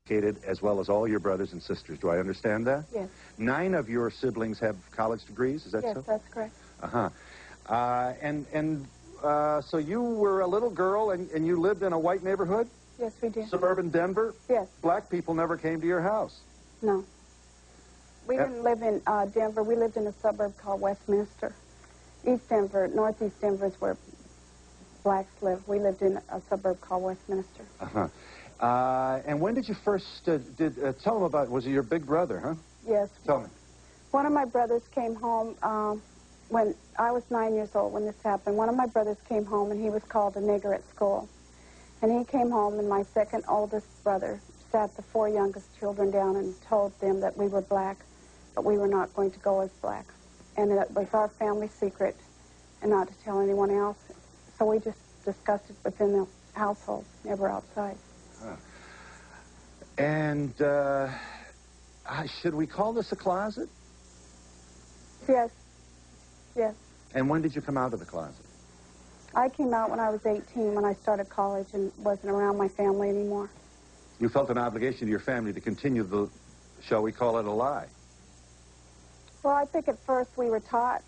as well as all your brothers and sisters. Do I understand that? Yes. 9 of your siblings have college degrees, is that so? Yes, that's correct. Uh-huh. So you were a little girl and you lived in a white neighborhood? Yes, we did. Suburban Denver? Yes. Black people never came to your house? No. We didn't live in Denver. We lived in a suburb called Westminster. East Denver, northeast Denver is where blacks live. We lived in a suburb called Westminster. Uh-huh. And when did you first, tell them about, was it your big brother, huh? Yes. Tell me. One of my brothers came home when I was 9 years old when this happened. One of my brothers came home, and he was called a nigger at school. And he came home, and my second oldest brother sat the 4 youngest children down and told them that we were black, but we were not going to go as black. And it was our family secret, and not to tell anyone else. So we just discussed it within the household, never outside. And should we call this a closet? Yes. Yes. And when did you come out of the closet? I came out when I was 18, when I started college and wasn't around my family anymore. You felt an obligation to your family to continue the, shall we call it, a lie? Well, I think at first we were taught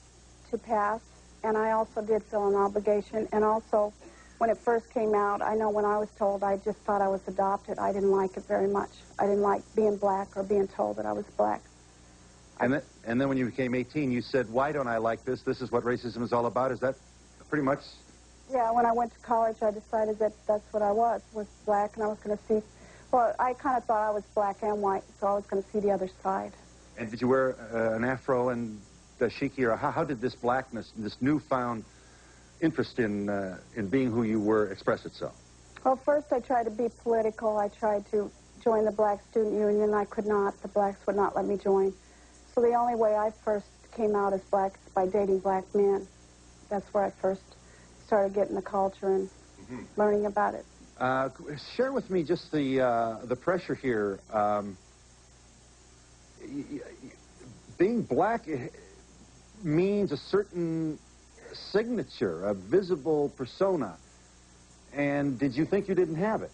to pass, and I also did feel an obligation. And also, when it first came out, I know when I was told, I just thought I was adopted. I didn't like it very much. I didn't like being black or being told that I was black. And then when you became 18, you said, why don't I like this? This is what racism is all about. Is that pretty much? Yeah, when I went to college, I decided that that's what I was black, and I was going to see, well, I kind of thought I was black and white, so I was going to see the other side. And did you wear an afro and dashiki, or how did this blackness, this newfound interest in being who you were, express itself? Well, first I tried to be political. I tried to join the Black Student Union. I could not. The blacks would not let me join. So the only way I first came out as black is by dating black men. That's where I first started getting the culture and learning about it. Share with me just the pressure here. Being black means a certain signature, a visible persona. And did you think you didn't have it?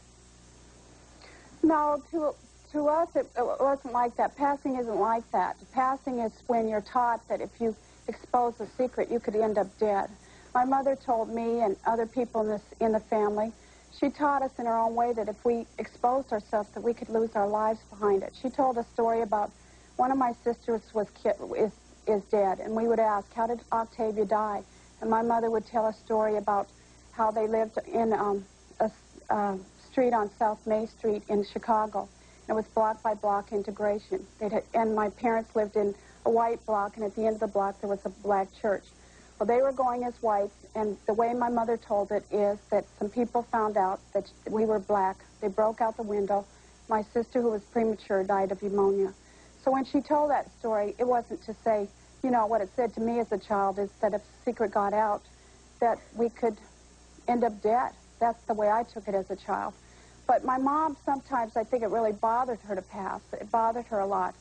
No, to us it wasn't like that. Passing isn't like that. Passing is when you're taught that if you expose a secret, you could end up dead. My mother told me and other people in the family, she taught us in her own way that if we exposed ourselves, that we could lose our lives behind it. She told a story about one of my sisters is dead, and we would ask, how did Octavia die? And my mother would tell a story about how they lived in a street on South May Street in Chicago. And it was block by block integration. And my parents lived in a white block, and at the end of the block there was a black church. Well, they were going as whites, and the way my mother told it is that some people found out that we were black. They broke out the window. My sister, who was premature, died of pneumonia. So when she told that story, it wasn't to say, you know, what it said to me as a child is that if the secret got out, that we could end up dead. That's the way I took it as a child. But my mom, sometimes I think it really bothered her to pass. It bothered her a lot.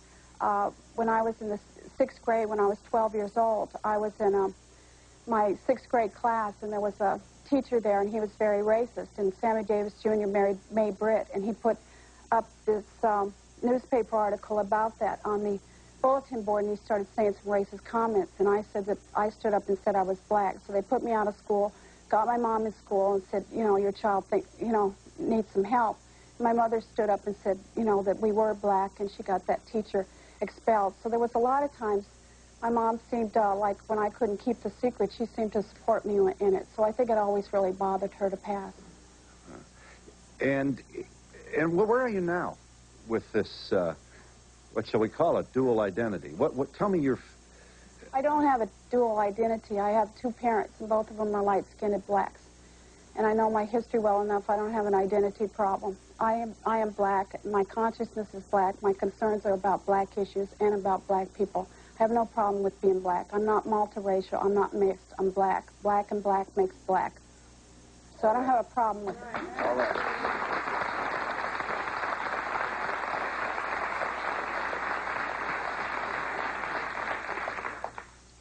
When I was in the 6th grade, when I was 12 years old, I was in my 6th grade class, and there was a teacher there, and he was very racist. And Sammy Davis Jr. married Mae Britt, and he put up this newspaper article about that on the bulletin board, and he started saying some racist comments. And I said that I stood up and said I was black. So they put me out of school, got my mom in school, and said, you know, your child needs some help. And my mother stood up and said, you know, that we were black, and she got that teacher expelled. So there was a lot of times my mom seemed like when I couldn't keep the secret, she seemed to support me in it. So I think it always really bothered her to pass. And where are you now with this, what shall we call it, dual identity? Tell me your... I don't have a dual identity. I have 2 parents, and both of them are light-skinned blacks. And I know my history well enough. I don't have an identity problem. I am black. My consciousness is black. My concerns are about black issues and about black people. I have no problem with being black. I'm not multiracial. I'm not mixed. I'm black. Black and black makes black. So I don't have a problem with it. All right.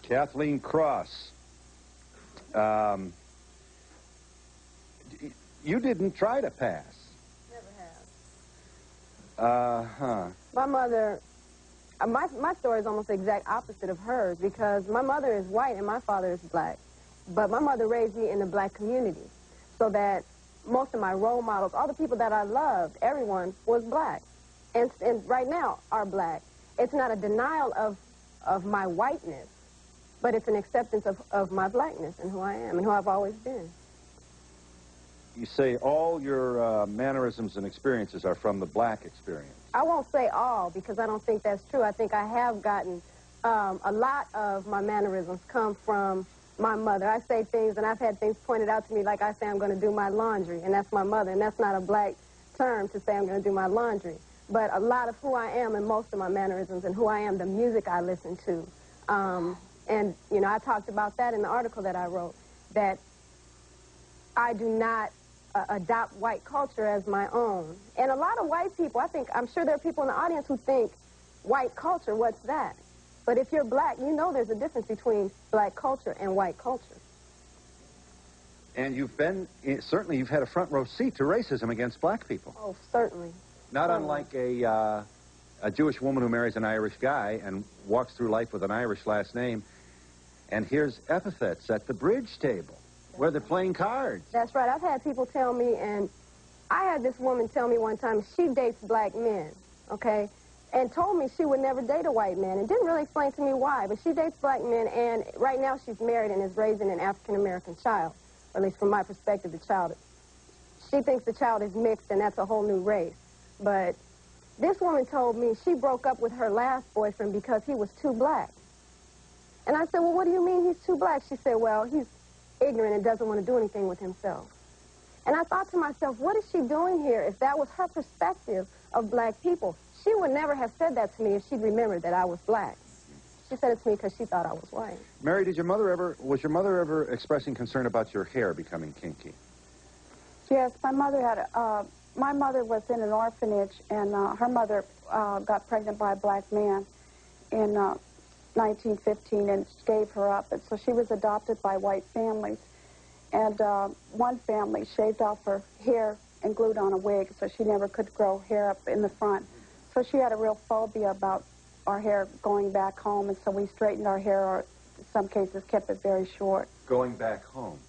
Kathleen Cross, you didn't try to pass. Never My mother, my story is almost the exact opposite of hers because my mother is white and my father is black. But my mother raised me in the black community so that most of my role models, all the people that I loved, everyone was black. And right now are black. It's not a denial of my whiteness, but it's an acceptance of my blackness and who I am and who I've always been. You say all your mannerisms and experiences are from the black experience. I won't say all because I don't think that's true. I think I have gotten a lot of my mannerisms come from my mother. I say things and I've had things pointed out to me like I say I'm going to do my laundry, and that's my mother, and that's not a black term to say I'm going to do my laundry. But a lot of who I am and most of my mannerisms and who I am, the music I listen to. And, you know, I talked about that in the article that I wrote, that I do not adopt white culture as my own. And a lot of white people, I'm sure there are people in the audience who think, white culture, what's that? But if you're black, you know there's a difference between black culture and white culture. And you've been, certainly you've had a front row seat to racism against black people. Oh, certainly. Not unlike a Jewish woman who marries an Irish guy and walks through life with an Irish last name and hears epithets at the bridge table where they're playing cards. That's right. I've had people tell me, and I had this woman tell me one time she dates black men, okay, and told me she would never date a white man and didn't really explain to me why, but she dates black men, and right now she's married and is raising an African-American child, or at least from my perspective, the child. She thinks the child is mixed, and that's a whole new race. But this woman told me she broke up with her last boyfriend because he was too black. And I said, well, what do you mean he's too black? She said, well, he's ignorant and doesn't want to do anything with himself. And I thought to myself, what is she doing here? If that was her perspective of black people, she would never have said that to me if she'd remembered that I was black. She said it to me because she thought I was white. Mary, was your mother ever expressing concern about your hair becoming kinky? Yes, my mother was in an orphanage, and her mother got pregnant by a black man in 1915 and gave her up. And so she was adopted by white families. And one family shaved off her hair and glued on a wig, so she never could grow hair up in the front. So she had a real phobia about our hair going back home, and so we straightened our hair, or in some cases kept it very short. Going back home?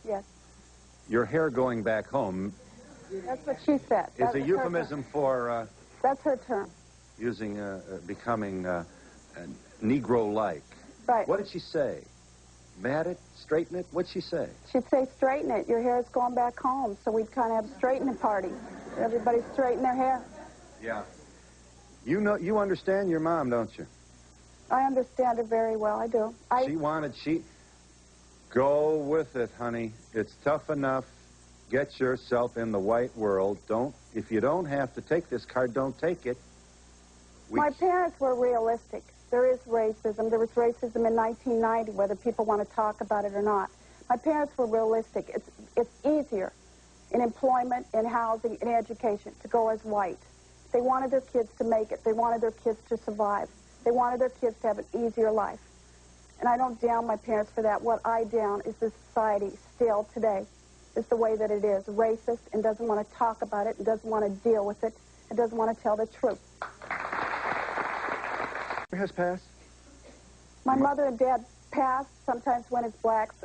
Yes. Your hair going back home... That's what she said. Is a euphemism for... That's her term. Using, becoming Negro-like. Right. What did she say? Mat it? Straighten it? What'd she say? She'd say, straighten it. Your hair is going back home. So we'd kind of have a straightening party. Everybody straighten their hair. Yeah. You understand your mom, don't you? I understand her very well. I do. Go with it, honey. It's tough enough. Get yourself in the white world. If you don't have to take this card, don't take it. My parents were realistic. There is racism. There was racism in 1990, whether people want to talk about it or not. My parents were realistic. It's easier in employment, in housing, in education to go as white. They wanted their kids to make it. They wanted their kids to survive. They wanted their kids to have an easier life. And I don't down my parents for that. What I down is this society still today is the way that it is, racist, and doesn't want to talk about it, and doesn't want to deal with it, and doesn't want to tell the truth. Has passed? My mother and dad passed sometimes when it's blacks.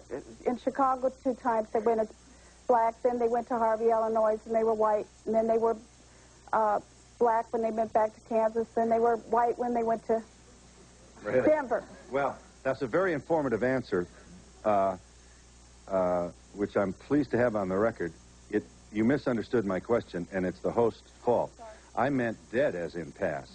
In Chicago 2 times they went as black, then they went to Harvey, Illinois, and they were white, and then they were black when they went back to Kansas, then they were white when they went to Denver. Well, that's a very informative answer, which I'm pleased to have on the record. You misunderstood my question, and it's the host's fault. Sorry. I meant dead as in past.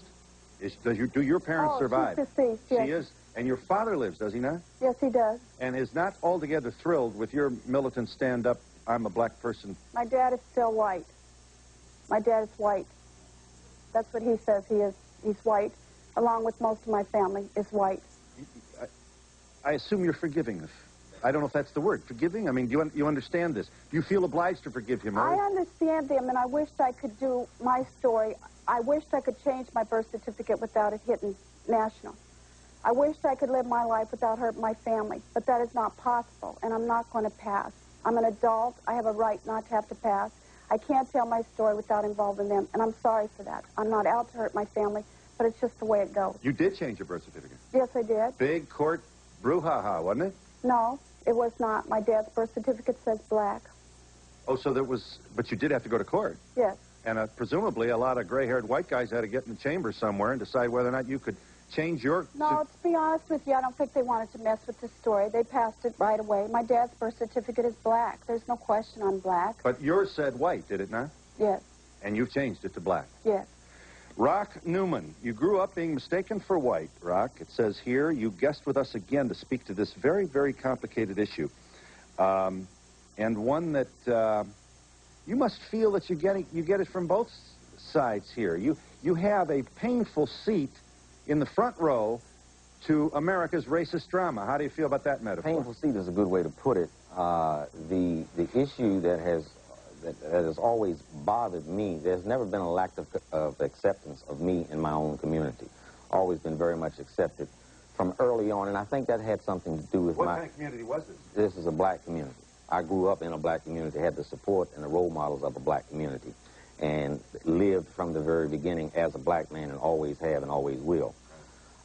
Do your parents survive? She's deceased, yes. She is? And your father lives, does he not? Yes, he does. And is not altogether thrilled with your militant stand-up, I'm a black person? My dad is still white. My dad is white. That's what he says he is. He's white, along with most of my family, is white. I assume you're forgiving. I don't know if that's the word. Forgiving? I mean, do you understand this? Do you feel obliged to forgive him? I understand him, and I wish I could do my story. I wished I could change my birth certificate without it hitting national. I wished I could live my life without hurting my family, but that is not possible, and I'm not going to pass. I'm an adult. I have a right not to have to pass. I can't tell my story without involving them, and I'm sorry for that. I'm not out to hurt my family, but it's just the way it goes. You did change your birth certificate. Yes, I did. Big court brouhaha, wasn't it? No, it was not. My dad's birth certificate says black. Oh, so there was, but you did have to go to court. Yes. And presumably a lot of gray-haired white guys had to get in the chamber somewhere and decide whether or not you could change your... No, to be honest with you, I don't think they wanted to mess with the story. They passed it right away. My dad's birth certificate is black. There's no question I'm black. But yours said white, did it not? Yes. And you changed it to black. Yes. Rock Newman, you grew up being mistaken for white, Rock. It says here you guest with us again to speak to this very, very complicated issue. And one that you must feel that you get it from both sides here. You have a painful seat in the front row to America's racist drama. How do you feel about that metaphor? Painful seat is a good way to put it. The issue that has always bothered me, there's never been a lack of acceptance of me in my own community. Always been very much accepted from early on, and I think that had something to do with What kind of community was this? This is a black community. I grew up in a black community, had the support and the role models of a black community, and lived from the very beginning as a black man and always have and always will.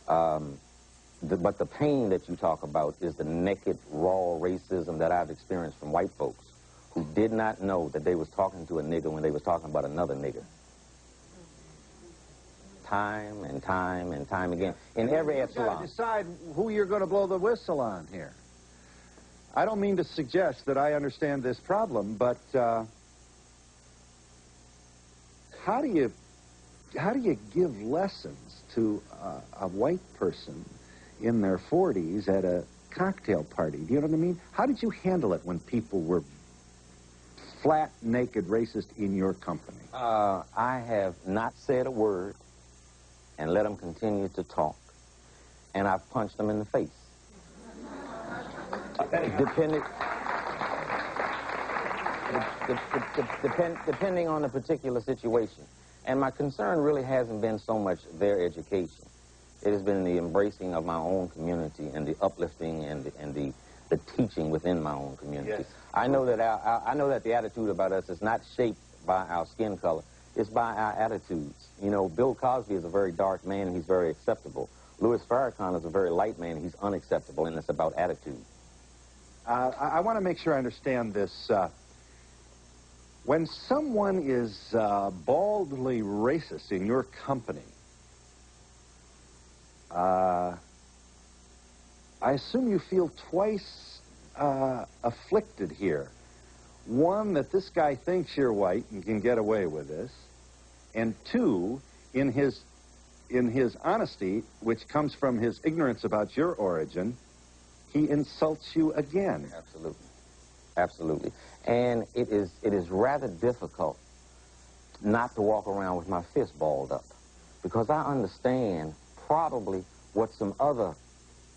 But the pain that you talk about is the naked, raw racism that I've experienced from white folks who did not know that they was talking to a nigger when they was talking about another nigger. Time and time and time again. In every echelon. You've got to decide who you're going to blow the whistle on here. I don't mean to suggest that I understand this problem, but how do you give lessons to a white person in their 40s at a cocktail party? Do you know what I mean? How did you handle it when people were flat, naked, racist in your company? I have not said a word and let them continue to talk, and I've punched them in the face. Depending on the particular situation. And my concern really hasn't been so much their education. It has been the embracing of my own community and the uplifting and the teaching within my own community. Yes. I know that the attitude about us is not shaped by our skin color. It's by our attitudes. You know, Bill Cosby is a very dark man and he's very acceptable. Louis Farrakhan is a very light man and he's unacceptable, and it's about attitude. I want to make sure I understand this. When someone is baldly racist in your company, I assume you feel twice afflicted here. One, that this guy thinks you're white and can get away with this, and two, in his honesty, which comes from his ignorance about your origin, he insults you again. Absolutely. Absolutely. And it is rather difficult not to walk around with my fist balled up, because I understand probably what some other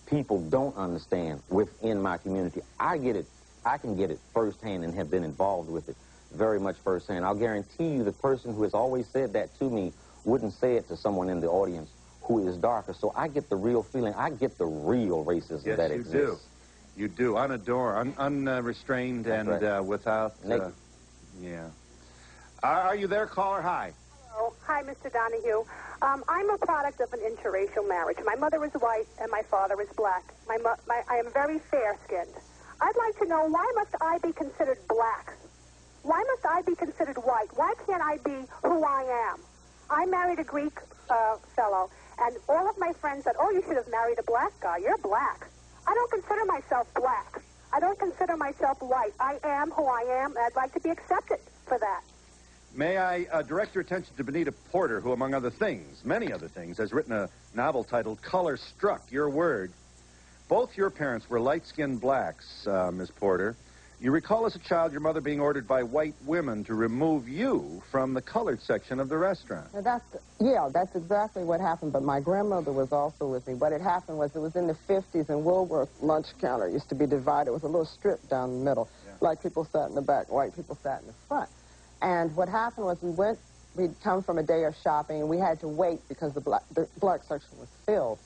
people don't understand within my community. I get it. I can get it firsthand and have been involved with it very much firsthand. I'll guarantee you the person who has always said that to me wouldn't say it to someone in the audience who is darker. So I get the real feeling. I get the real racism that exists. Yes, you do. You do. Unrestrained and right. Without... yeah. Are you there, caller? Hi. Hello. Hi, Mr. Donahue. I'm a product of an interracial marriage. My mother is white and my father is black. I am very fair-skinned. I'd like to know, why must I be considered black? Why must I be considered white? Why can't I be who I am? I married a Greek fellow, and all of my friends said, oh, you should have married a black guy. You're black. I don't consider myself black. I don't consider myself white. I am who I am, and I'd like to be accepted for that. May I direct your attention to Benita Porter, who, among other things, many other things, has written a novel titled Color Struck, Your Word. Both your parents were light-skinned blacks, Miss Porter. You recall as a child your mother being ordered by white women to remove you from the colored section of the restaurant. That's exactly what happened, but my grandmother was also with me. What had happened was, it was in the 50s, and Woolworth lunch counter used to be divided. It was a little strip down the middle. Yeah. Black people sat in the back, white people sat in the front. And what happened was, we'd come from a day of shopping, and we had to wait because the black section was filled.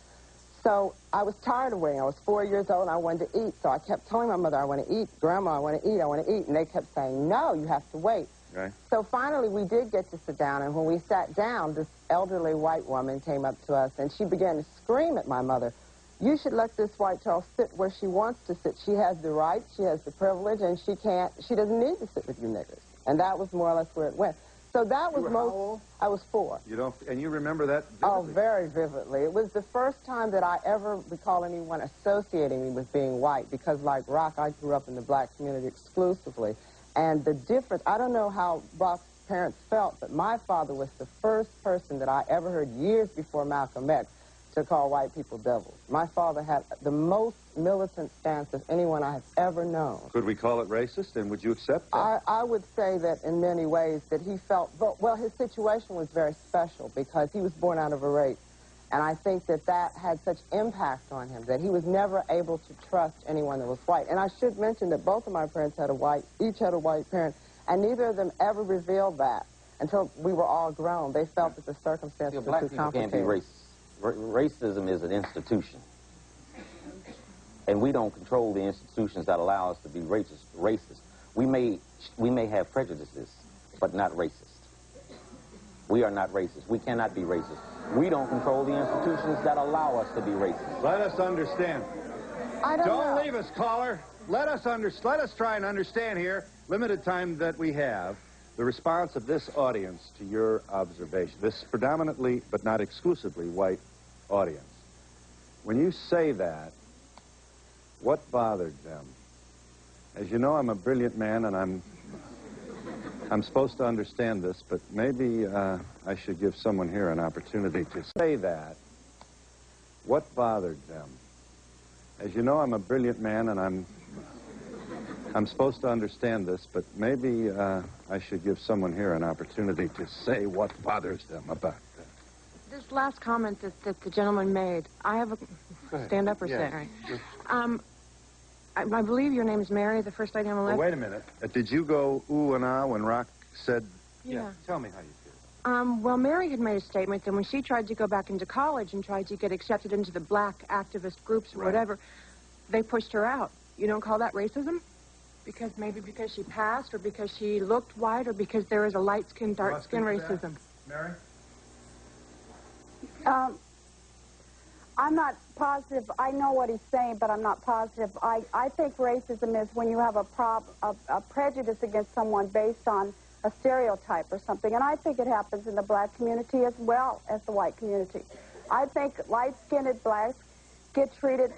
So I was tired of waiting. I was 4 years old, and I wanted to eat. So I kept telling my mother, I want to eat. Grandma, I want to eat, I want to eat. And they kept saying, no, you have to wait. Right. So finally, we did get to sit down, and when we sat down, this elderly white woman came up to us, and she began to scream at my mother, "You should let this white child sit where she wants to sit. She has the right, she has the privilege, and she doesn't need to sit with you niggers." And that was more or less where it went. So that was how old? I was 4. And you remember that vividly? Oh, very vividly. It was the first time that I ever recall anyone associating me with being white, because like Rock, I grew up in the black community exclusively. And the difference, I don't know how Rock's parents felt, but my father was the first person that I ever heard years before Malcolm X to call white people devils. My father had the most militant stance of anyone I have ever known. Could we call it racist, and would you accept that? I would say that in many ways that he felt, well, his situation was very special because he was born out of a rape. And I think that that had such impact on him that he was never able to trust anyone that was white. And I should mention that both of my parents each had a white parent, and neither of them ever revealed that until we were all grown. They felt that the circumstances were too complicated. Black people can't be racist. Racism is an institution. And we don't control the institutions that allow us to be racist. We may have prejudices, but not racist. We are not racist. We cannot be racist. We don't control the institutions that allow us to be racist. Let us understand. Don't know. Leave us, caller. Let us try and understand here, limited time that we have, the response of this audience to your observation, this predominantly but not exclusively white audience. When you say that, what bothered them? As you know, I'm a brilliant man, and I'm supposed to understand this, but maybe I should give someone here an opportunity to say that. What bothered them? As you know, I'm a brilliant man, and I'm supposed to understand this, but maybe I should give someone here an opportunity to say what bothers them about that. This last comment that the gentleman made, I have a stand up or say, right? I believe your name is Mary, the first lady on the left. Well, wait a minute. Did you go ooh and ah when Rock said? Yeah. Tell me how you feel. Well, Mary had made a statement that when she tried to go back into college and tried to get accepted into the black activist groups or whatever, they pushed her out. You don't call that racism? Maybe because she passed, or because she looked white, or because there is a light-skinned, dark-skinned racism. Mary? I'm not positive. I know what he's saying, but I'm not positive. I think racism is when you have a prejudice against someone based on a stereotype or something. And I think it happens in the black community as well as the white community. I think light-skinned blacks get treated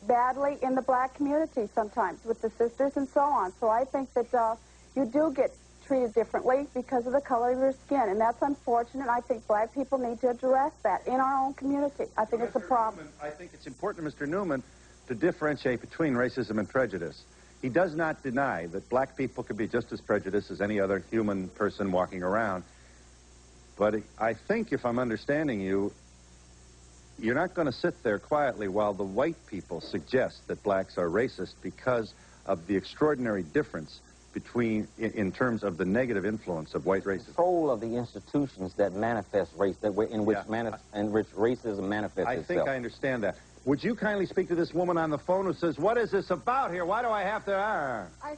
badly in the black community sometimes with the sisters and so on. So I think that you do get treated differently because of the color of your skin, and that's unfortunate. I think black people need to address that in our own community. I think it's a problem. Newman, I think it's important, Mr. Newman, to differentiate between racism and prejudice. He does not deny that black people could be just as prejudiced as any other human person walking around. But I think, if I'm understanding you, you're not going to sit there quietly while the white people suggest that blacks are racist because of the extraordinary difference in terms of the negative influence of white racism. Control of the institutions that manifest race, in which racism manifests itself. I think I understand that. Would you kindly speak to this woman on the phone who says, "What is this about here? Why do I have to?" I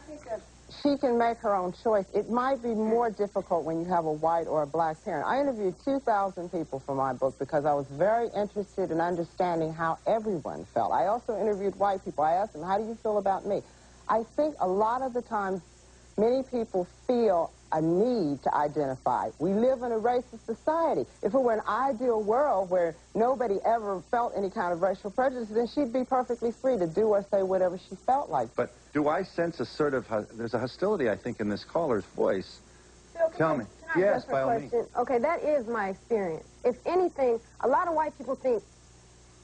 think that she can make her own choice. It might be more difficult when you have a white or a black parent. I interviewed 2,000 people for my book because I was very interested in understanding how everyone felt. I also interviewed white people. I asked them, "How do you feel about me?" I think a lot of the times many people feel a need to identify. We live in a racist society. If it were an ideal world where nobody ever felt any kind of racial prejudice, then she'd be perfectly free to do or say whatever she felt like. But do I sense a sort of, there's a hostility, I think, in this caller's voice. Phil, Tell me. Yes, by all means. Okay, that is my experience. If anything, a lot of white people think,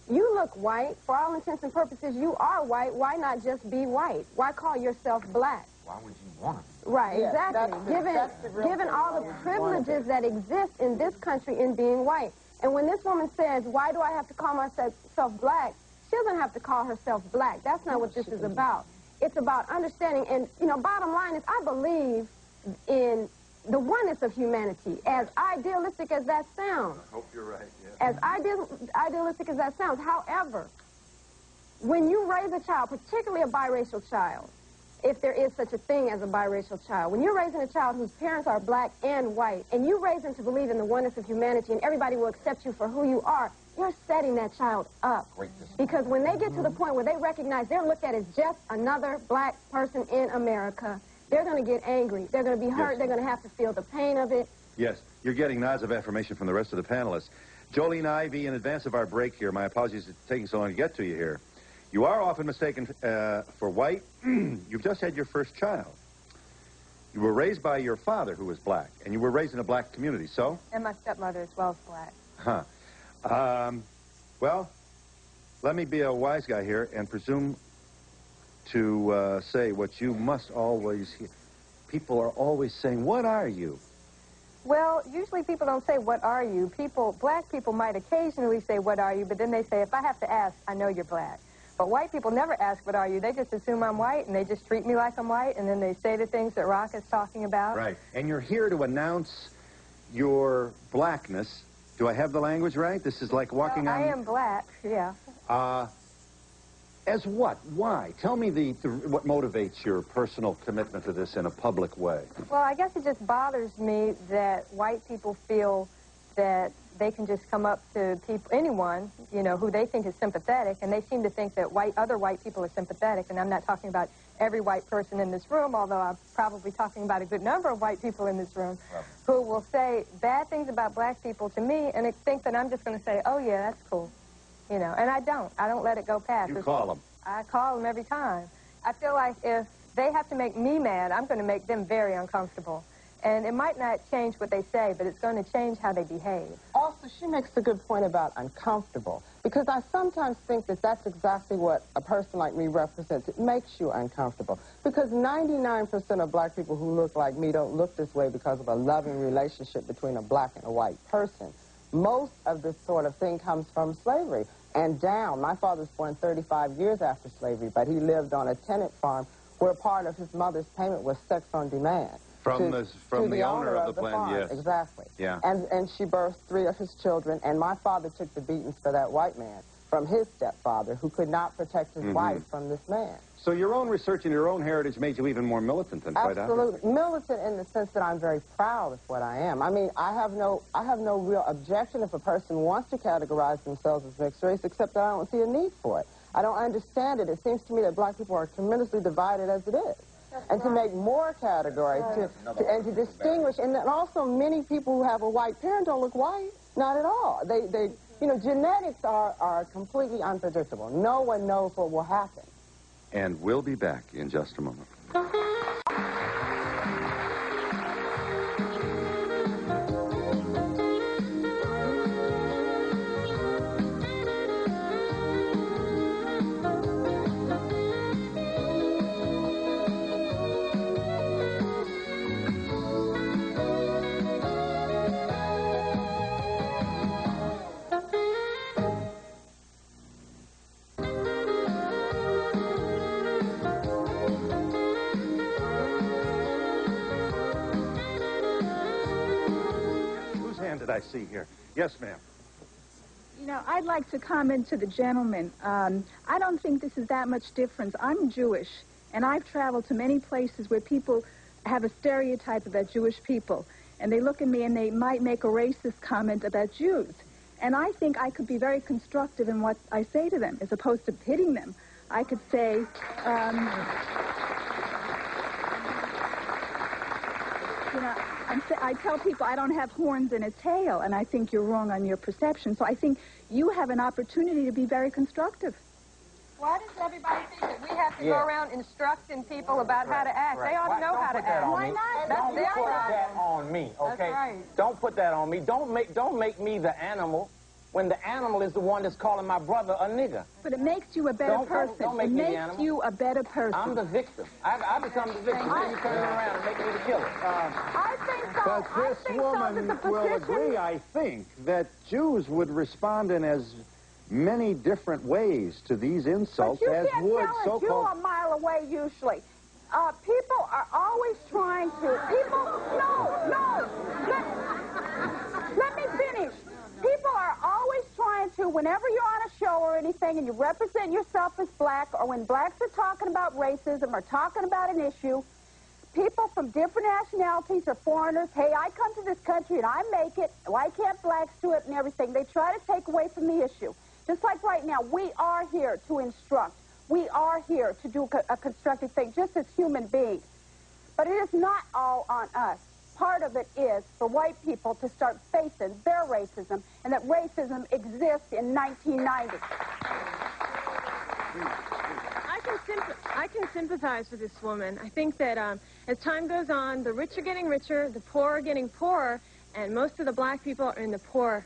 you look white. For all intents and purposes, you are white. Why not just be white? Why call yourself black? Why would you want to? Right, Yes, exactly. Given all the privileges that exist in this country in being white. And when this woman says, "Why do I have to call myself black?" she doesn't have to call herself black. That's not what this is about. It's about understanding. And, bottom line is, I believe in the oneness of humanity, as idealistic as that sounds. I hope you're right, yes. As idealistic as that sounds. However, when you raise a child, particularly a biracial child, if there is such a thing as a biracial child. When you're raising a child whose parents are black and white, and you raise them to believe in the oneness of humanity and everybody will accept you for who you are, you're setting that child up. Because when they get to the point where they recognize they're looked at as just another black person in America, they're going to get angry. They're going to be hurt. Yes. They're going to have to feel the pain of it. Yes, you're getting nods of affirmation from the rest of the panelists. Jolene Ivy, in advance of our break here, my apologies for taking so long to get to you here. You are often mistaken for white. You've just had your first child. You were raised by your father, who was black, and you were raised in a black community, so? And my stepmother as well is black. Huh. Well, let me be a wise guy here and presume to say what you must always hear. People are always saying, what are you? Well, usually people don't say, what are you? Black people might occasionally say, what are you? But then they say, if I have to ask, I know you're black. But white people never ask, what are you? They just assume I'm white, and they just treat me like I'm white, and then they say the things that Rock is talking about. Right. And you're here to announce your blackness. Do I have the language right? This is like walking on... I am black, yeah. As what? Why? Tell me what motivates your personal commitment to this in a public way. Well, I guess it just bothers me that white people feel that they can just come up to anyone, you know, who they think is sympathetic, and they seem to think that other white people are sympathetic, and I'm not talking about every white person in this room, although I'm probably talking about a good number of white people in this room, who will say bad things about black people to me and think that I'm just going to say, oh, yeah, that's cool, you know, and I don't let it go past. You call them. I call them every time. I feel like if they have to make me mad, I'm going to make them very uncomfortable. And it might not change what they say, but it's going to change how they behave. Also, she makes a good point about uncomfortable, because I sometimes think that that's exactly what a person like me represents. It makes you uncomfortable, because 99% of black people who look like me don't look this way because of a loving relationship between a black and a white person. Most of this sort of thing comes from slavery and down. My father was born 35 years after slavery, but he lived on a tenant farm where part of his mother's payment was sex on demand. From the owner of the farm, yes. Exactly. Yeah. And she birthed 3 of his children, and my father took the beatings for that white man from his stepfather, who could not protect his wife from this man. So your own research and your own heritage made you even more militant than quite obviously. Absolutely. Militant in the sense that I'm very proud of what I am. I mean, I have no real objection if a person wants to categorize themselves as mixed race, except that I don't see a need for it. I don't understand it. It seems to me that black people are tremendously divided as it is. And to make more categories, and to distinguish, and then also many people who have a white parent don't look white, not at all. You know, genetics are completely unpredictable. No one knows what will happen. And we'll be back in just a moment. I see here. Yes, ma'am. You know, I'd like to comment to the gentleman. I don't think this is that much difference. I'm Jewish, and I've traveled to many places where people have a stereotype about Jewish people, and they look at me and they might make a racist comment about Jews. And I think I could be very constructive in what I say to them, as opposed to pitting them. I could say, you know, I tell people I don't have horns and a tail, and I think you're wrong on your perception. So I think you have an opportunity to be very constructive. Why does everybody think that we have to go around instructing people about how to act? They ought to know how to act. Why not? Don't put that on me, okay? That's right. Don't put that on me. Don't make me the animal when the animal is the one that's calling my brother a nigger. But it makes you a better person. Don't make me the animal. It makes you a better person. I'm the victim. I become the victim. Then you turn around and make me the killer. I think so. But this woman will agree, I think, that Jews would respond in as many different ways to these insults as would so-called... You're a mile away usually. People are always trying to... Let me finish. People are always trying to, whenever you're on a show show or anything and you represent yourself as black, or when blacks are talking about racism or talking about an issue, people from different nationalities or foreigners, hey, I come to this country and I make it, why can't blacks do it and everything? They try to take away from the issue. Just like right now, we are here to instruct. We are here to do a constructive thing, just as human beings. But it is not all on us. Part of it is for white people to start facing their racism, and that racism exists in 1990. I can sympathize with this woman. I think that as time goes on, the rich are getting richer, the poor are getting poorer, and most of the black people are in the poor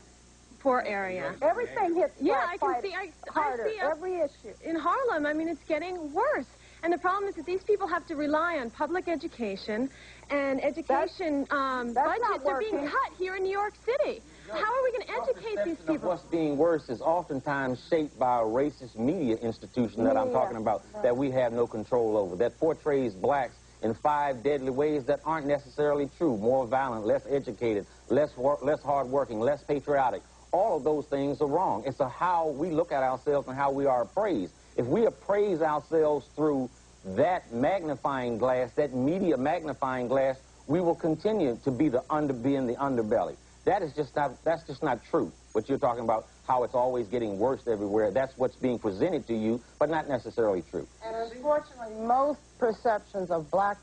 area. Everything hits I can see harder, every issue. In Harlem, I mean, it's getting worse. And the problem is that these people have to rely on public education, and education budgets are being cut here in New York City. How are we going to educate these people? What's being worse is oftentimes shaped by a racist media institution that I'm talking about, that we have no control over, that portrays blacks in 5 deadly ways that aren't necessarily true: more violent, less educated, less hardworking, less patriotic. All of those things are wrong. It's how we look at ourselves and how we are appraised. If we appraise ourselves through that magnifying glass, that media magnifying glass, we will continue to be in the underbelly. That's just not true. What you're talking about, how it's always getting worse everywhere, that's what's being presented to you, but not necessarily true. And unfortunately, most perceptions of black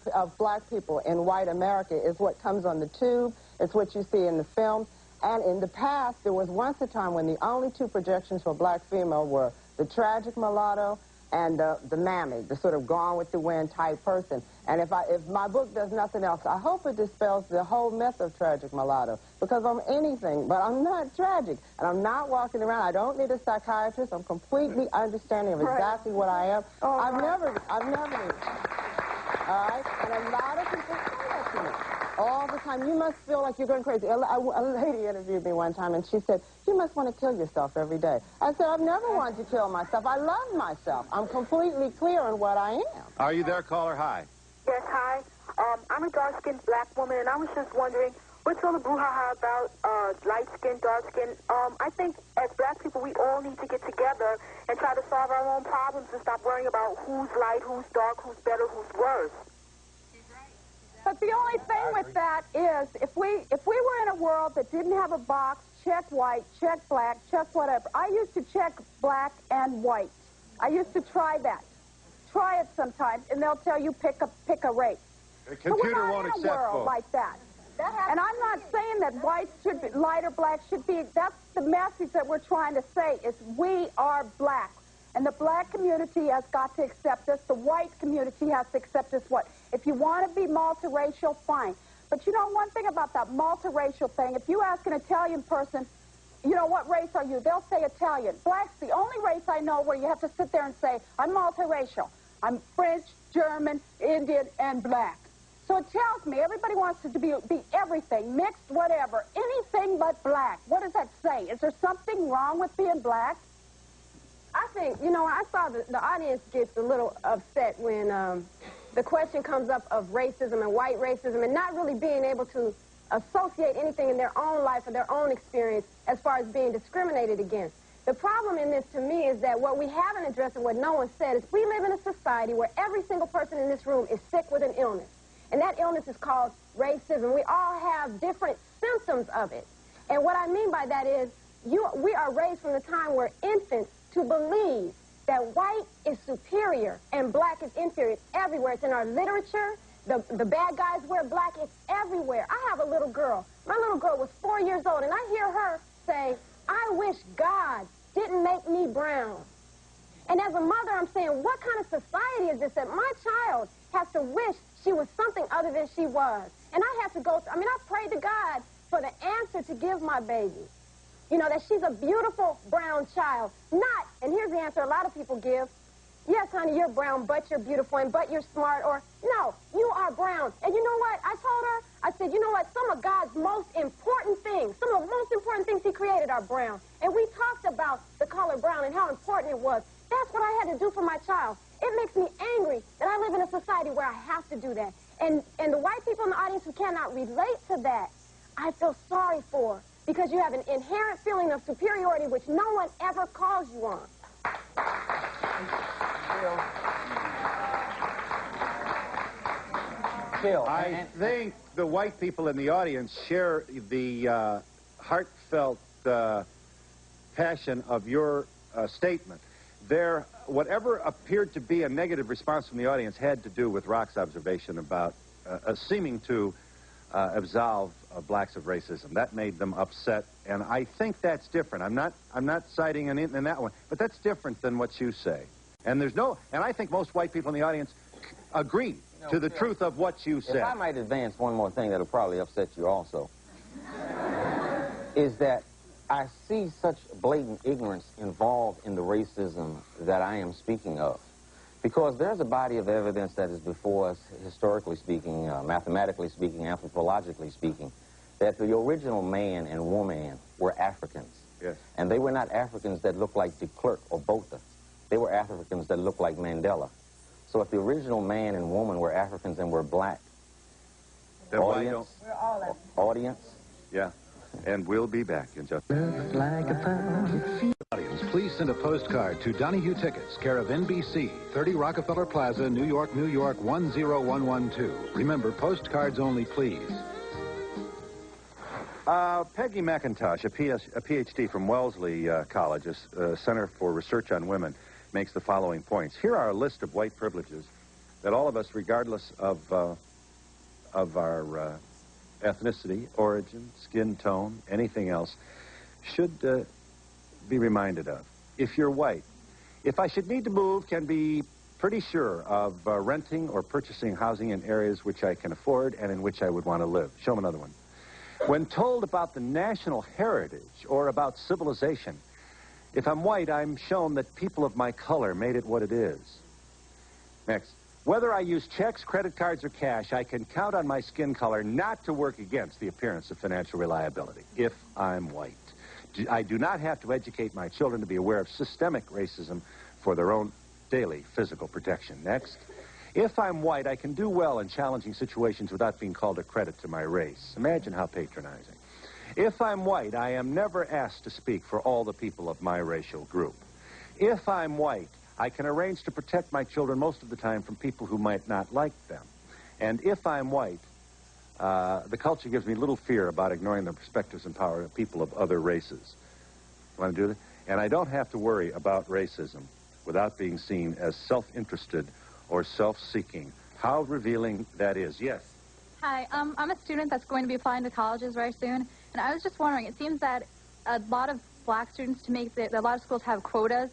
people in white America is what comes on the tube. It's what you see in the film. And in the past, there was once a time when the only 2 projections for black female were the tragic mulatto and the mammy, the sort of gone with the wind type person. And if my book does nothing else, I hope it dispels the whole myth of tragic mulatto, because I'm anything, but I'm not tragic. And I'm not walking around. I don't need a psychiatrist. I'm completely understanding of exactly what I am. I've never needed. All right? And a lot of people say that to me all the time. You must feel like you're going crazy. A lady interviewed me one time, and she said, you must want to kill yourself every day. I said, I've never wanted to kill myself. I love myself. I'm completely clear on what I am. Are you there, caller? Hi. Yes, hi. I'm a dark-skinned black woman, and I was just wondering, what's all the brouhaha about light-skinned, dark-skinned? I think as black people, we all need to get together and try to solve our own problems and stop worrying about who's light, who's dark, who's better, who's worse. But the only thing with that is, if we were in a world that didn't have a box, check white, check black, check whatever. I used to check black and white. I used to try that. Try it sometimes, and they'll tell you pick a race. The computer won't accept both. We're not in a world like that. And I'm not saying that white should be, light or black should be. That's the message that we're trying to say, is we are black. And the black community has got to accept us. The white community has to accept us. What? If you want to be multiracial, fine. But you know one thing about that multiracial thing, if you ask an Italian person, you know, what race are you? They'll say Italian. Black's the only race I know where you have to sit there and say, I'm multiracial. I'm French, German, Indian, and black. So it tells me everybody wants to be everything, mixed, whatever, anything but black. What does that say? Is there something wrong with being black? I think, you know, I saw the audience gets a little upset when the question comes up of racism and white racism and not really being able to associate anything in their own life or their own experience as far as being discriminated against. The problem in this, to me, is that what we haven't addressed and what no one said is we live in a society where every single person in this room is sick with an illness. And that illness is called racism. We all have different symptoms of it. And what I mean by that is we are raised from the time we're infants to believe that white is superior and black is inferior. It's everywhere. It's in our literature. The bad guys wear black. It's everywhere. I have a little girl. My little girl was 4 years old, and I hear her say, I wish God didn't make me brown. And as a mother, I'm saying, what kind of society is this that my child has to wish she was something other than she was? And I have to go, I prayed to God for the answer to give my baby. You know, that she's a beautiful brown child. Not, and here's the answer a lot of people give, yes, honey, you're brown, but you're beautiful, and but you're smart, or no, you are brown. And you know what? I told her, I said, you know what? Some of God's most important things, some of the most important things he created are brown. And we talked about the color brown and how important it was. That's what I had to do for my child. It makes me angry that I live in a society where I have to do that. And the white people in the audience who cannot relate to that, I feel sorry for. because you have an inherent feeling of superiority which no one ever calls you on. Bill, I think the white people in the audience share the heartfelt passion of your statement. Whatever appeared to be a negative response from the audience had to do with Rock's observation about seeming to absolve blacks of racism. That made them upset, and I think that's different. I'm not citing in that one, but that's different than what you say. And I think most white people in the audience agree to the truth of what you said. If I might advance one more thing that'll probably upset you also, is that I see such blatant ignorance involved in the racism that I am speaking of. Because there's a body of evidence that is before us, historically speaking, mathematically speaking, anthropologically speaking, that the original man and woman were Africans. Yes. And they were not Africans that looked like de Klerk or Botha. They were Africans that looked like Mandela. So if the original man and woman were Africans and were black, Then why don't... We're all Africans. Audience? Yeah. And we'll be back in just... Audience, please send a postcard to Donahue Tickets, care of NBC, 30 Rockefeller Plaza, New York, New York, 10112. Remember, postcards only, please. Peggy McIntosh, a PhD from Wellesley College, Center for Research on Women, makes the following points. Here are a list of white privileges that all of us, regardless of our ethnicity, origin, skin tone, anything else, should be reminded of. If you're white, if I should need to move, can be pretty sure of renting or purchasing housing in areas which I can afford and in which I would want to live. Show them another one. When told about the national heritage or about civilization, if I'm white, I'm shown that people of my color made it what it is. Next. Whether I use checks, credit cards, or cash, I can count on my skin color not to work against the appearance of financial reliability, if I'm white. I do not have to educate my children to be aware of systemic racism for their own daily physical protection. Next. If I'm white, I can do well in challenging situations without being called a credit to my race. Imagine how patronizing. If I'm white, I am never asked to speak for all the people of my racial group. If I'm white, I can arrange to protect my children most of the time from people who might not like them. And if I'm white, the culture gives me little fear about ignoring the perspectives and power of people of other races. Want to do that? And I don't have to worry about racism without being seen as self-interested or self-seeking. How revealing that is. Yes? Hi, I'm a student that's going to be applying to colleges very soon, and I was just wondering, it seems that a lot of black students, a lot of schools have quotas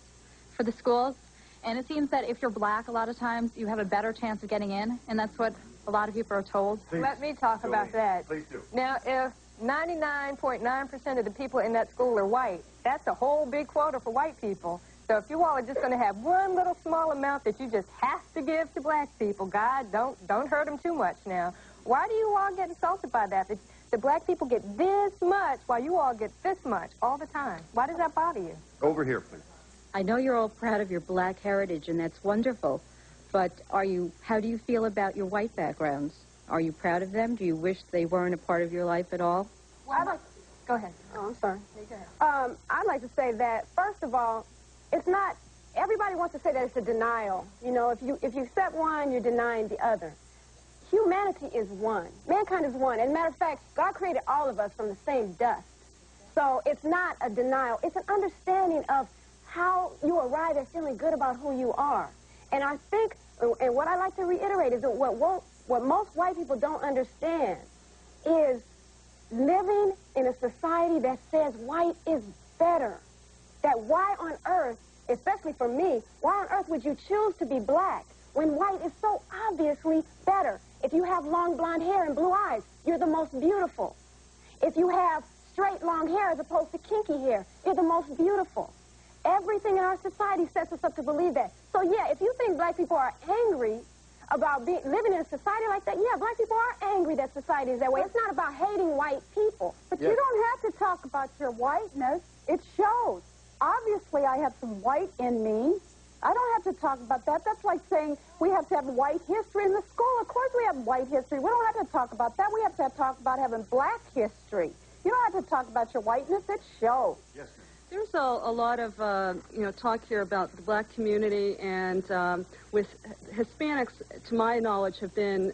for the schools, and it seems that if you're black, a lot of times you have a better chance of getting in, and that's what a lot of people are told. Please. Let me talk about that. Please do. Now, if 99.9% of the people in that school are white, that's a whole big quota for white people. So if you all are just going to have one little small amount that you just have to give to black people, God, don't hurt them too much now. Why do you all get insulted by that? The black people get this much while you all get this much all the time. Why does that bother you? Over here, please. I know you're all proud of your black heritage, and that's wonderful. But how do you feel about your white backgrounds? Are you proud of them? Do you wish they weren't a part of your life at all? Go ahead. Oh, I'm sorry. I'd like to say that, first of all, it's not, everybody wants to say that it's a denial. You know, if you accept one, you're denying the other. Humanity is one. Mankind is one. As a matter of fact, God created all of us from the same dust. So it's not a denial. It's an understanding of how you arrive at feeling good about who you are. And I think, and what I like to reiterate is that what most white people don't understand is living in a society that says white is better. That why on earth, especially for me, why on earth would you choose to be black when white is so obviously better? If you have long blonde hair and blue eyes, you're the most beautiful. If you have straight long hair as opposed to kinky hair, you're the most beautiful. Everything in our society sets us up to believe that. So yeah, if you think black people are angry about living in a society like that, yeah, black people are angry that society is that way. It's not about hating white people. But you don't have to talk about your whiteness. It shows. Obviously, I have some white in me. I don't have to talk about that. That's like saying we have to have white history in the school. Of course we have white history. We don't have to talk about that. We have to talk about having black history. You don't have to talk about your whiteness. It shows. Yes, ma'am. There's a lot of, talk here about the black community, and with Hispanics, to my knowledge, have been,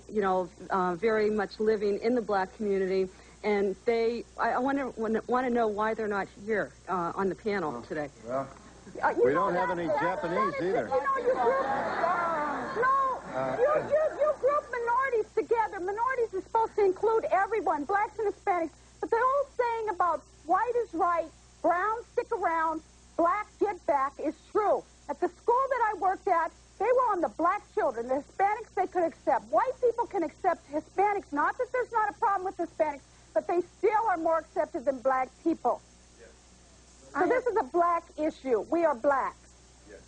very much living in the black community, and I want to know why they're not here on the panel today. Well, we don't have any Japanese either. You group minorities together. Minorities is supposed to include everyone, blacks and Hispanics, but the old saying about white is right, brown stick around, black get back is true. At the school that I worked at, they were on the black children. The Hispanics they could accept. White people can accept Hispanics. Not that there's not a problem with Hispanics, but they still are more accepted than black people. Yes. So this is a black issue. We are black. Yes.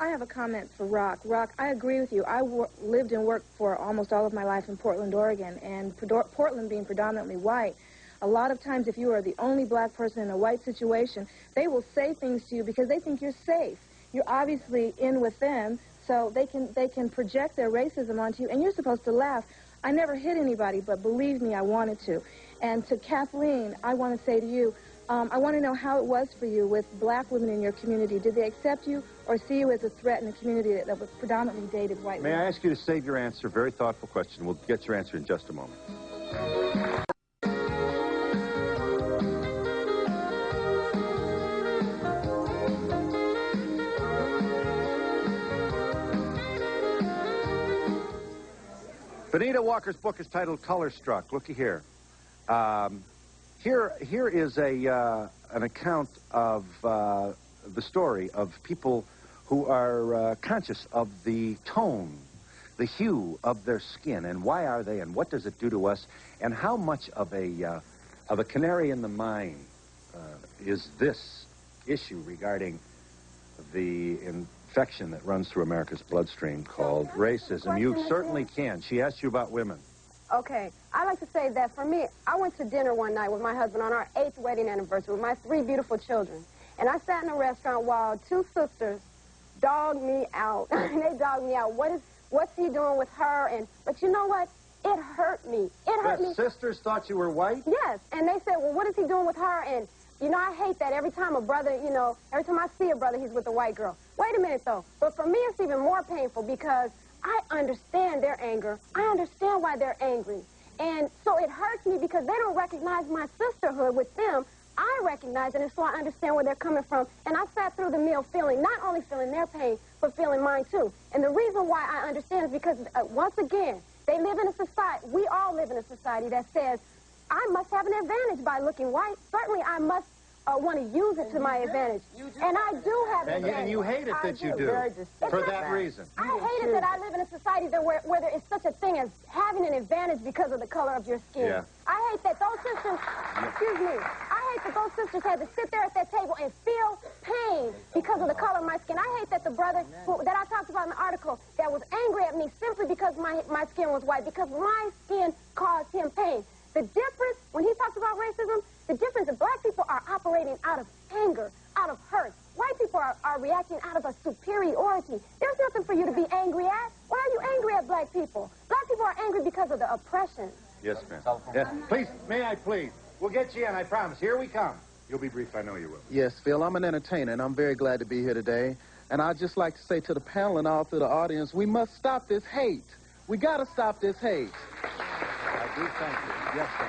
I have a comment for Rock. Rock, I agree with you. I lived and worked for almost all of my life in Portland, Oregon, and Portland being predominantly white, a lot of times, if you are the only black person in a white situation, they will say things to you because they think you're safe. You're obviously in with them, so they can project their racism onto you, and you're supposed to laugh. I never hit anybody, but believe me, I wanted to. And to Kathleen, I want to say to you, I want to know how it was for you with black women in your community. Did they accept you or see you as a threat in a community that was predominantly dated white women? May I ask you to save your answer? Very thoughtful question. We'll get your answer in just a moment. Benita Walker's book is titled Color Struck. Looky here. Here is an account of the story of people who are conscious of the tone, the hue of their skin, and why are they, and what does it do to us, and how much of a canary in the mine is this issue regarding the infection that runs through America's bloodstream called racism. You certainly can. She asked you about women. Okay. I like to say that for me, I went to dinner one night with my husband on our 8th wedding anniversary with my 3 beautiful children. And I sat in a restaurant while 2 sisters dogged me out. They dogged me out. What's he doing with her? But you know what? It hurt me. It hurt me. Sisters thought you were white? Yes. And they said, well, what is he doing with her? And, I hate that every time a brother, every time I see a brother, he's with a white girl. Wait a minute, though. But for me, it's even more painful because I understand their anger. I understand why they're angry. And so it hurts me because they don't recognize my sisterhood with them. I recognize it, and so I understand where they're coming from. And I sat through the meal not only feeling their pain, but feeling mine, too. And the reason why I understand is because, once again, they live in a society, we all live in a society that says, I must have an advantage by looking white. Certainly, I must want to use it to my advantage. And I do have an advantage. And you hate it that you do, for that reason. I hate it that I live in a society where there is such a thing as having an advantage because of the color of your skin. Yeah. I hate that those sisters, excuse me, I hate that those sisters had to sit there at that table and feel pain because of the color of my skin. I hate that the brother that I talked about in the article that was angry at me simply because my skin was white, because my skin caused him pain. The difference, when he talks about racism, the difference is black people are operating out of anger, out of hurt. White people are reacting out of a superiority. There's nothing for you to be angry at. Why are you angry at black people? Black people are angry because of the oppression. Yes, ma'am. Yes. Please, may I please? We'll get you in, I promise. Here we come. You'll be brief, I know you will. Yes, Phil, I'm an entertainer, and I'm very glad to be here today. And I'd just like to say to the panel and all through the audience, we must stop this hate. We got to stop this hate. I do thank you. Yes, sir.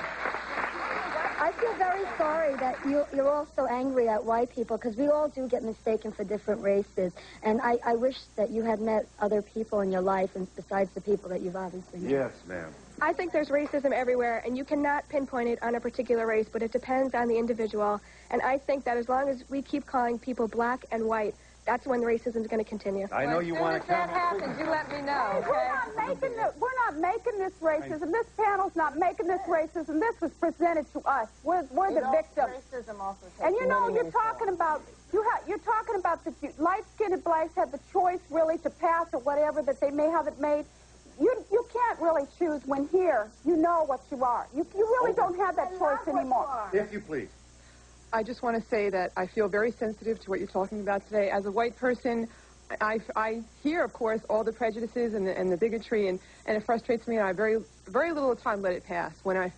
I feel very sorry that you're all so angry at white people, because we all do get mistaken for different races. And I wish that you had met other people in your life and besides the people that you've obviously met. Yes, ma'am. I think there's racism everywhere, and you cannot pinpoint it on a particular race, but it depends on the individual. And I think that as long as we keep calling people black and white, that's when the racism is going to continue. I know you want to comment. As soon as that happens, you let me know, okay? We're not making this racism. This panel's not making this racism. This was presented to us. We're the victims. Racism also and you're talking about the light-skinned blacks have the choice really to pass or whatever that they may have it made. You can't really choose when here you know what you are. You really don't have that choice anymore. If you please. I just want to say that I feel very sensitive to what you're talking about today. As a white person, I hear, of course, all the prejudices and the bigotry, and it frustrates me, and I very little time let it pass when I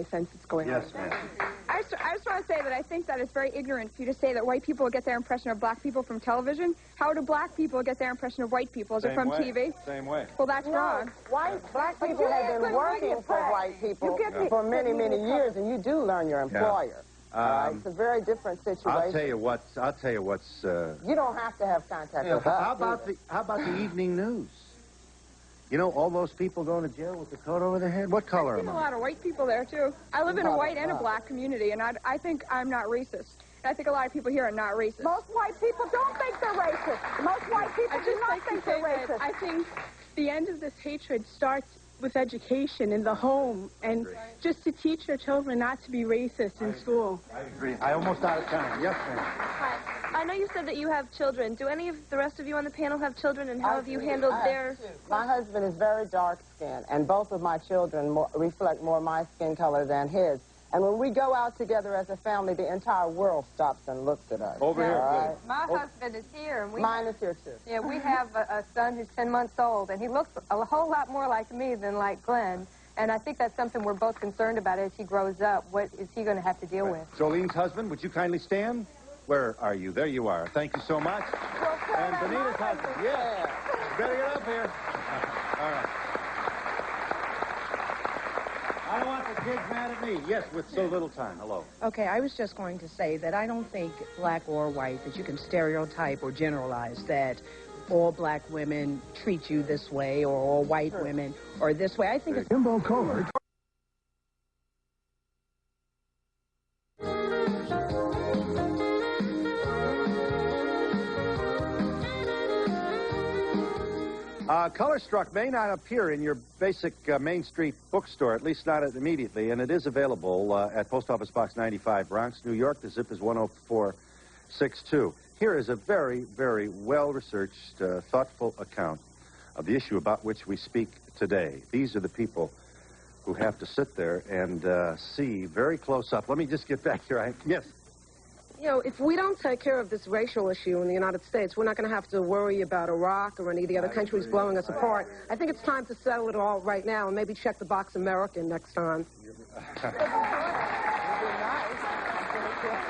sense it's going on. Yes, ma'am. I I just want to say that I think that it's very ignorant for you to say that white people get their impression of black people from television. How do black people get their impression of white people? Is it from TV? Same way. Well, that's wrong. Black people have been working for white people for many, many years, and you do learn your employer. It's a very different situation. I'll tell you what's. You don't have to have contact with us. How about the evening news? You know, all those people going to jail with the coat over their head? What color I've seen am a I? lot of white people there, too. I live in a white and a black community, and I think I'm not racist. And I think a lot of people here are not racist. Most white people don't think they're racist. Most white people do not think they're racist. I think the end of this hatred starts with education in the home, and just to teach your children not to be racist in school. I agree. I almost out of time. Yes, ma'am. Hi. I know you said that you have children. Do any of the rest of you on the panel have children, and how have you handled their... My husband is very dark-skinned, and both of my children reflect more my skin color than his. And when we go out together as a family, the entire world stops and looks at us. Over here, right? My husband is here. And Mine is here, too. Yeah, we have a son who's 10 months old, and he looks a whole lot more like me than like Glenn. And I think that's something we're both concerned about as he grows up. What is he going to have to deal with? Jolene's husband, would you kindly stand? Where are you? There you are. Thank you so much. And Benita's husband. Yeah. You better get up here. All right. I don't want the kids mad at me. Yes, with so little time. Hello. Okay, I was just going to say that I don't think black or white that you can stereotype or generalize that all black women treat you this way or all white women are this way. I think it's... Jimbo Kohler. Color Struck may not appear in your basic Main Street bookstore, at least not immediately, and it is available at Post Office Box 95, Bronx, New York. The zip is 10462. Here is a very, very well-researched, thoughtful account of the issue about which we speak today. These are the people who have to sit there and see very close up. Let me just get back here. Yes. You know, if we don't take care of this racial issue in the United States, we're not going to have to worry about Iraq or any of the other countries blowing us apart. I think it's time to settle it all right now and maybe check the box American next time.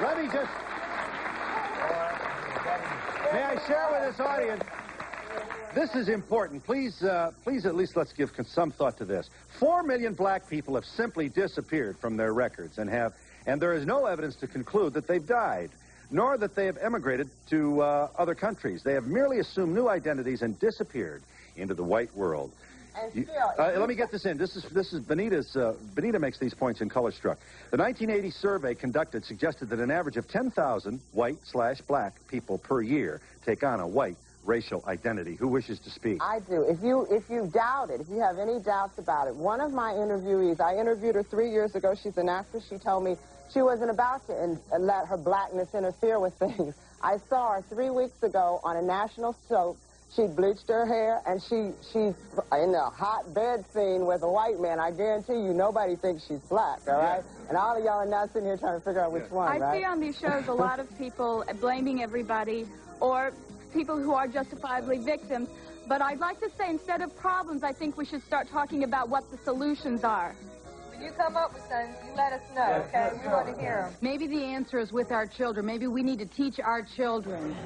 Let me just... May I share with this audience? This is important. Please at least let's give some thought to this. 4 million black people have simply disappeared from their records and there is no evidence to conclude that they've died, nor that they have emigrated to other countries. They have merely assumed new identities and disappeared into the white world. Let me get this in. This is Benita's. Benita makes these points in Color Struck. The 1980 survey conducted suggested that an average of 10,000 white/black people per year take on a white racial identity. Who wishes to speak? I do. If you doubt it, if you have any doubts about it, one of my interviewees, I interviewed her 3 years ago. She's an actress. She told me she wasn't about to let her blackness interfere with things. I saw her 3 weeks ago on a national soap. She bleached her hair, and she's in a hot bed scene with a white man. I guarantee you nobody thinks she's black, all right? And all of y'all are now sitting here trying to figure out which one, right? I see on these shows a lot of people blaming everybody or people who are justifiably victims. But I'd like to say, instead of problems, I think we should start talking about what the solutions are. When you come up with something, you let us know, okay? We want to hear them. Maybe the answer is with our children. Maybe we need to teach our children.